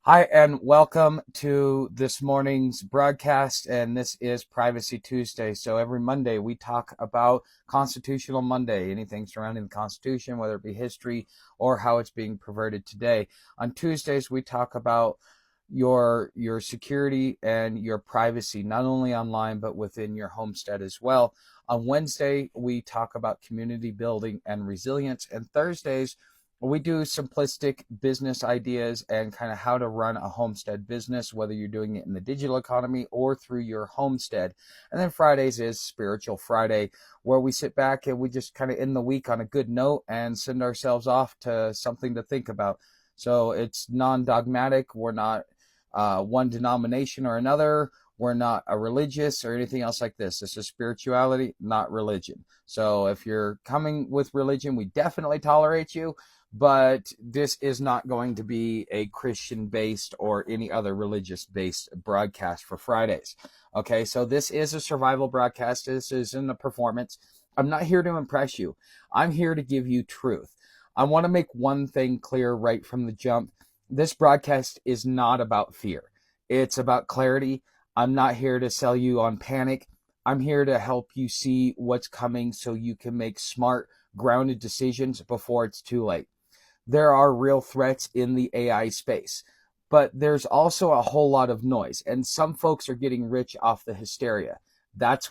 Hi, and welcome to this morning's broadcast. And this is Privacy Tuesday. So every Monday we talk about Constitutional Monday, anything surrounding the Constitution, whether it be history or how it's being perverted today. On Tuesdays, we talk about your security and your privacy, not only online, but within your homestead as well. On Wednesday, we talk about community building and resilience. And Thursdays, we do simplistic business ideas and kind of how to run a homestead business, whether you're doing it in the digital economy or through your homestead. And then Fridays is Spiritual Friday, where we sit back and we just kind of end the week on a good note and send ourselves off to something to think about. So it's non-dogmatic. We're not one denomination or another. We're not a religious or anything else like this. This is spirituality, not religion. So if you're coming with religion, we definitely tolerate you, but this is not going to be a Christian-based or any other religious-based broadcast for Fridays. Okay, so this is a survival broadcast. This isn't a performance. I'm not here to impress you. I'm here to give you truth. I want to make one thing clear right from the jump. This broadcast is not about fear. It's about clarity. I'm not here to sell you on panic. I'm here to help you see what's coming so you can make smart, grounded decisions before it's too late. There are real threats in the AI space, but there's also a whole lot of noise, and some folks are getting rich off the hysteria. That's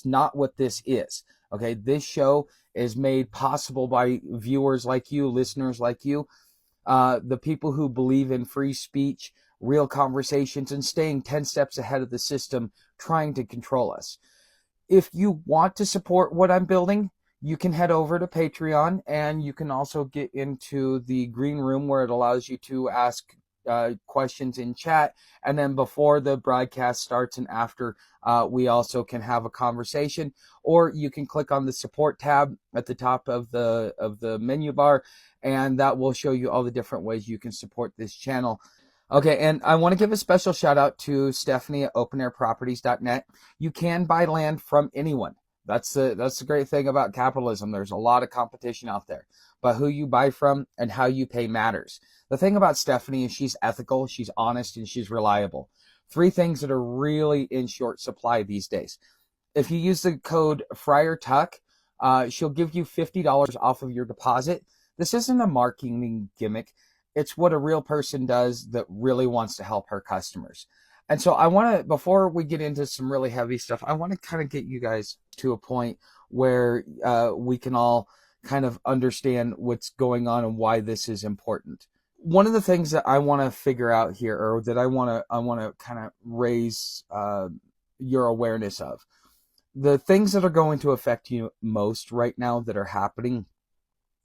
not what this is. Okay, this show is made possible by viewers like you, listeners like you, the people who believe in free speech, real conversations, and staying 10 steps ahead of the system trying to control us. If you want to support what I'm building, you can head over to Patreon, and you can also get into the green room where it allows you to ask questions in chat. And then before the broadcast starts and after, we also can have a conversation. Or you can click on the support tab at the top of the menu bar, and that will show you all the different ways you can support this channel. Okay, and I want to give a special shout out to Stephanie at openairproperties.net. You can buy land from anyone. That's the great thing about capitalism. There's a lot of competition out there, but who you buy from and how you pay matters. The thing about Stephanie is she's ethical, she's honest, and she's reliable. Three things that are really in short supply these days. If you use the code FriarTuck, she'll give you $50 off of your deposit. This isn't a marketing gimmick. It's what a real person does that really wants to help her customers. And so I want to, before we get into some really heavy stuff, I want to kind of get you guys to a point where we can all kind of understand what's going on and why this is important. One of the things that I want to figure out here, or that I want to kind of raise your awareness of, the things that are going to affect you most right now that are happening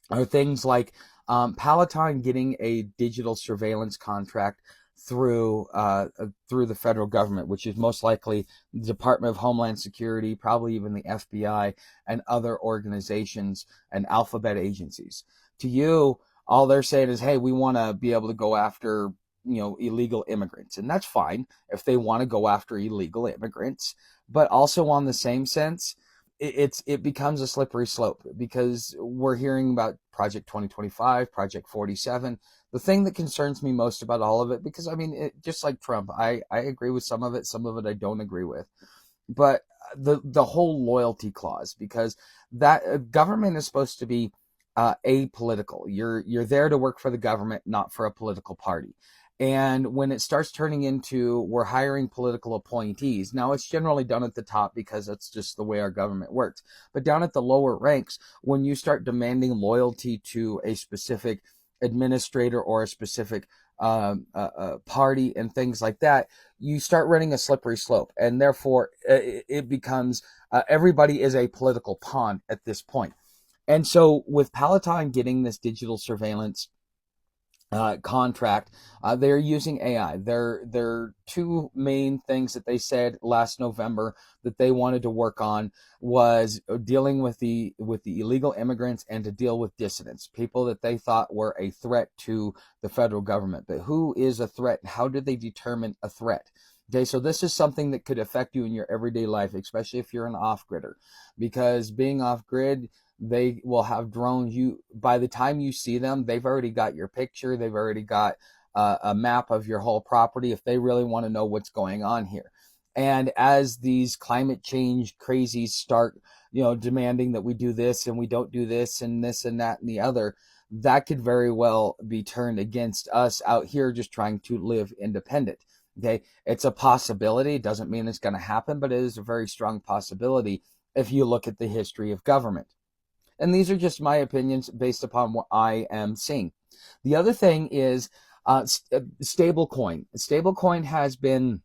are things like Palantir getting a digital surveillance contract through the federal government, which is most likely the Department of Homeland Security, probably even the FBI and other organizations and alphabet agencies. To you, all they're saying is, hey, we want to be able to go after illegal immigrants, and that's fine if they want to go after illegal immigrants. But also on the same sense, it becomes a slippery slope, because we're hearing about Project 2025, Project 47. The thing that concerns me most about all of it, because I mean, just like Trump, I agree with some of it I don't agree with, but the whole loyalty clause, because that government is supposed to be apolitical. You're there to work for the government, not for a political party. And when it starts turning into we're hiring political appointees, now it's generally done at the top because that's just the way our government works. But down at the lower ranks, when you start demanding loyalty to a specific administrator or a specific party and things like that, you start running a slippery slope. And therefore, it becomes everybody is a political pawn at this point. And so with Palantir getting this digital surveillance contract, they're using AI. Their two main things that they said last November that they wanted to work on was dealing with the illegal immigrants and to deal with dissidents, people that they thought were a threat to the federal government. But who is a threat? How did they determine a threat? Okay, so this is something that could affect you in your everyday life, especially if you're an off-gridder, because being off-grid, they will have drones. By the time you see them, they've already got your picture. They've already got a map of your whole property if they really want to know what's going on here. And as these climate change crazies start, demanding that we do this and we don't do this and this and that and the other, that could very well be turned against us out here just trying to live independent. Okay, it's a possibility. It doesn't mean it's going to happen, but it is a very strong possibility if you look at the history of government. And these are just my opinions based upon what I am seeing. The other thing is stablecoin. Stablecoin has been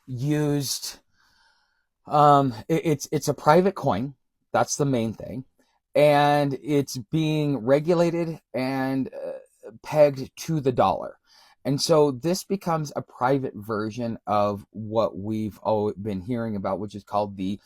used. It's a private coin. That's the main thing. And it's being regulated and pegged to the dollar. And so this becomes a private version of what we've been hearing about, which is called the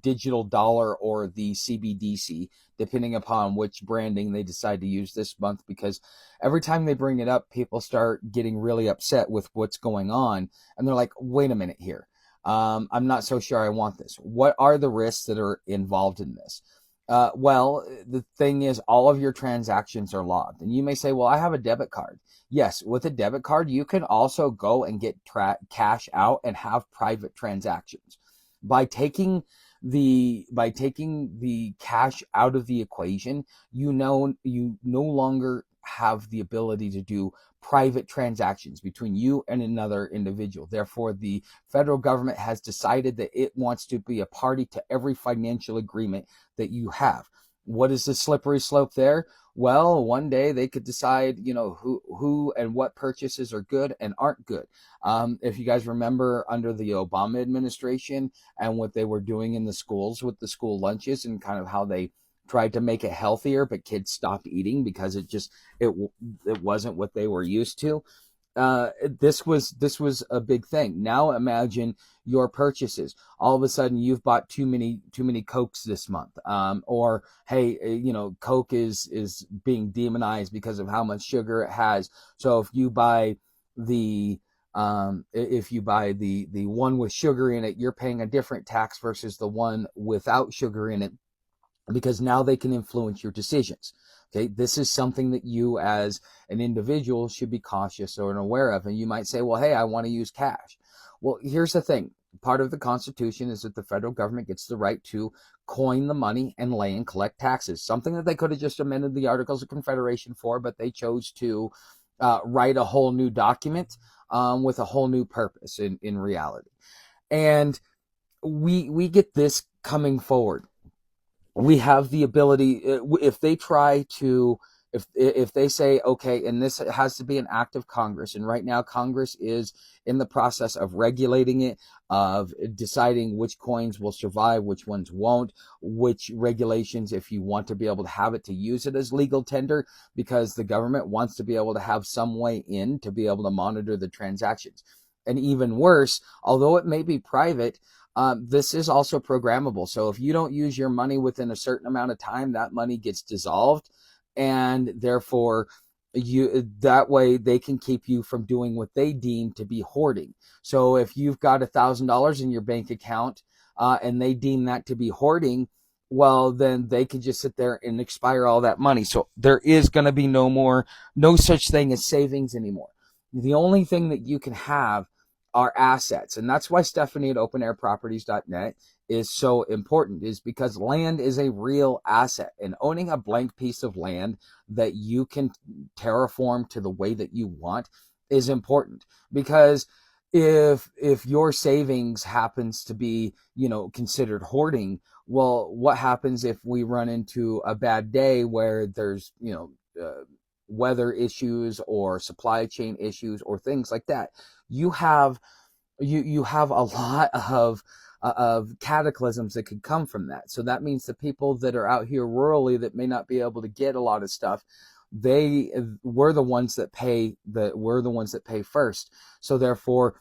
digital dollar, or the CBDC, depending upon which branding they decide to use this month, because every time they bring it up, people start getting really upset with what's going on. And they're like, wait a minute here. I'm not so sure I want this. What are the risks that are involved in this? Well, the thing is, all of your transactions are logged. And you may say, well, I have a debit card. Yes, with a debit card, you can also go and get cash out and have private transactions. By taking the cash out of the equation, you no longer have the ability to do private transactions between you and another individual. Therefore, the federal government has decided that it wants to be a party to every financial agreement that you have. What is the slippery slope there? Well, one day they could decide, who and what purchases are good and aren't good. If you guys remember under the Obama administration and what they were doing in the schools with the school lunches and kind of how they tried to make it healthier, but kids stopped eating because it wasn't what they were used to. This was a big thing. Now imagine your purchases. All of a sudden you've bought too many Cokes this month. Or, hey, Coke is being demonized because of how much sugar it has. So if you buy the one with sugar in it, you're paying a different tax versus the one without sugar in it, because now they can influence your decisions. Okay, this is something that you as an individual should be cautious or aware of. And you might say, well, hey, I want to use cash. Well, here's the thing. Part of the Constitution is that the federal government gets the right to coin the money and lay and collect taxes, something that they could have just amended the Articles of Confederation for, but they chose to write a whole new document with a whole new purpose in reality. And we get this coming forward. We have the ability, if they try to, if they say, okay, and this has to be an act of Congress, and right now Congress is in the process of regulating it, of deciding which coins will survive, which ones won't, which regulations, if you want to be able to have it, to use it as legal tender, because the government wants to be able to have some way in to be able to monitor the transactions. And even worse, although it may be private, this is also programmable. So if you don't use your money within a certain amount of time, that money gets dissolved, and therefore that way they can keep you from doing what they deem to be hoarding. So if you've got $1,000 in your bank account and they deem that to be hoarding, well, then they could just sit there and expire all that money. So there is going to be no such thing as savings anymore. The only thing that you can have are assets. And that's why Stephanie at openairproperties.net is so important, is because land is a real asset, and owning a blank piece of land that you can terraform to the way that you want is important. Because if your savings happens to be, considered hoarding, well, what happens if we run into a bad day where there's, weather issues or supply chain issues or things like that? You have a lot of cataclysms that could come from that. So that means the people that are out here rurally that may not be able to get a lot of stuff, we're the ones that pay first. So therefore,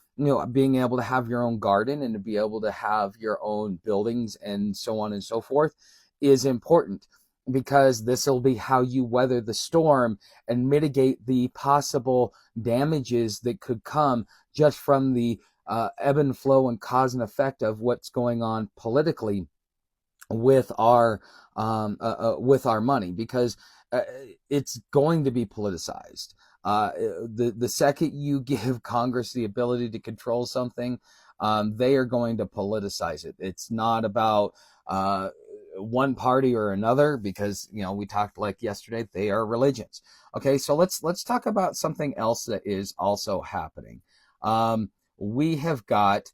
being able to have your own garden and to be able to have your own buildings and so on and so forth is important, because this will be how you weather the storm and mitigate the possible damages that could come just from the ebb and flow and cause and effect of what's going on politically with our money. Because it's going to be politicized. The second you give Congress the ability to control something, they are going to politicize it. It's not about one party or another, because we talked like yesterday, they are religions. Okay, so let's talk about something else that is also happening. We have got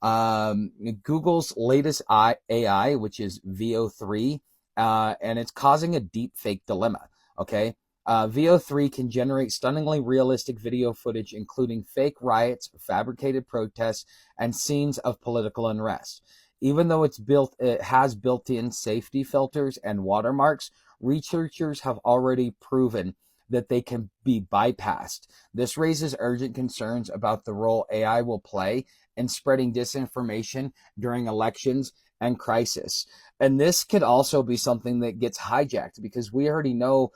Google's latest AI, which is VO3, and it's causing a deepfake dilemma. Okay, VO3 can generate stunningly realistic video footage, including fake riots, fabricated protests, and scenes of political unrest. Even though it has built-in safety filters and watermarks, researchers have already proven that they can be bypassed. This raises urgent concerns about the role AI will play in spreading disinformation during elections and crisis. And this could also be something that gets hijacked, because we already know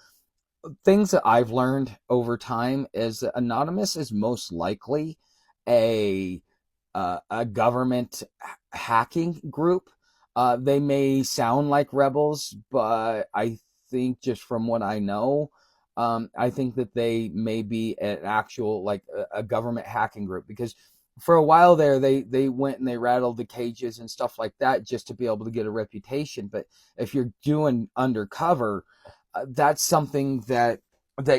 things that I've learned over time is that Anonymous is most likely a government hacking group. They may sound like rebels, but I think, just from what I know, I think that they may be an actual, like, a government hacking group, because for a while there, they went and they rattled the cages and stuff like that just to be able to get a reputation. But if you're doing undercover, that's something that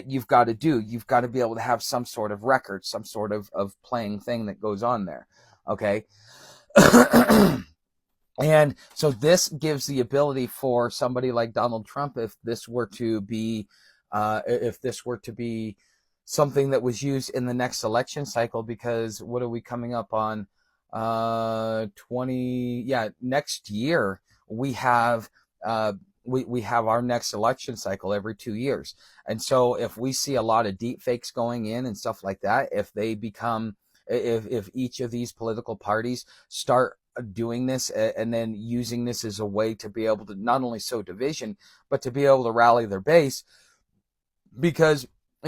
you've got to do. You've got to be able to have some sort of record, some sort of playing thing that goes on there. Okay. And so this gives the ability for somebody like Donald Trump, if this were to be something that was used in the next election cycle, because what are we coming up on? Next year we have we have our next election cycle every 2 years. And so if we see a lot of deep fakes going in and stuff like that, if each of these political parties start doing this and then using this as a way to be able to not only sow division, but to be able to rally their base, because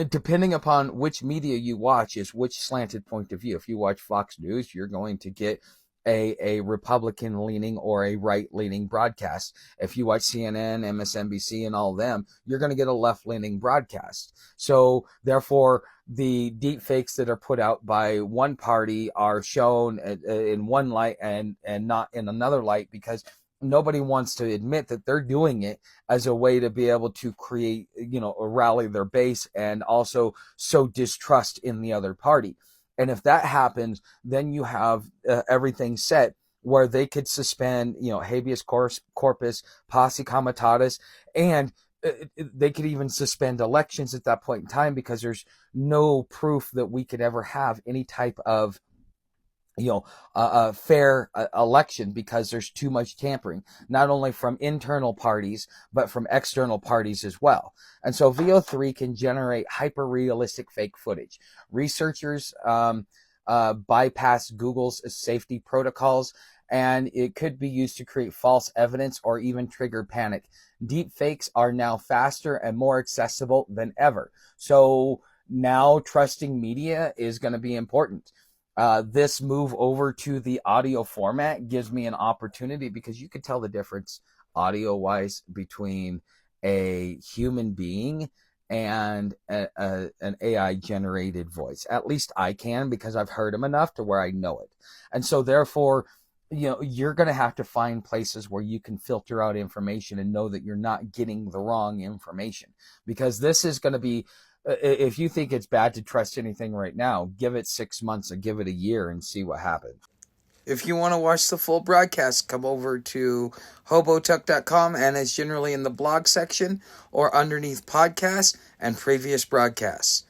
depending upon which media you watch is which slanted point of view. If you watch Fox News, you're going to get a Republican leaning or a right leaning broadcast. If you watch CNN, MSNBC, and all of them, you're going to get a left leaning broadcast. So therefore, the deep fakes that are put out by one party are shown in one light and not in another light, because nobody wants to admit that they're doing it as a way to be able to create, rally their base and also sow distrust in the other party. And if that happens, then you have everything set where they could suspend, habeas corpus, posse comitatus, and they could even suspend elections at that point in time, because there's no proof that we could ever have any type of a fair election, because there's too much tampering, not only from internal parties, but from external parties as well. And so VO3 can generate hyper-realistic fake footage. Researchers bypass Google's safety protocols, and it could be used to create false evidence or even trigger panic. Deep fakes are now faster and more accessible than ever. So now trusting media is going to be important. This move over to the audio format gives me an opportunity, because you could tell the difference audio-wise between a human being and an AI-generated voice. At least I can, because I've heard them enough to where I know it. And so therefore, you're going to have to find places where you can filter out information and know that you're not getting the wrong information, because this is going to be, if you think it's bad to trust anything right now, give it 6 months or give it a year and see what happens. If you want to watch the full broadcast, come over to hobotuck.com, and it's generally in the blog section or underneath podcasts and previous broadcasts.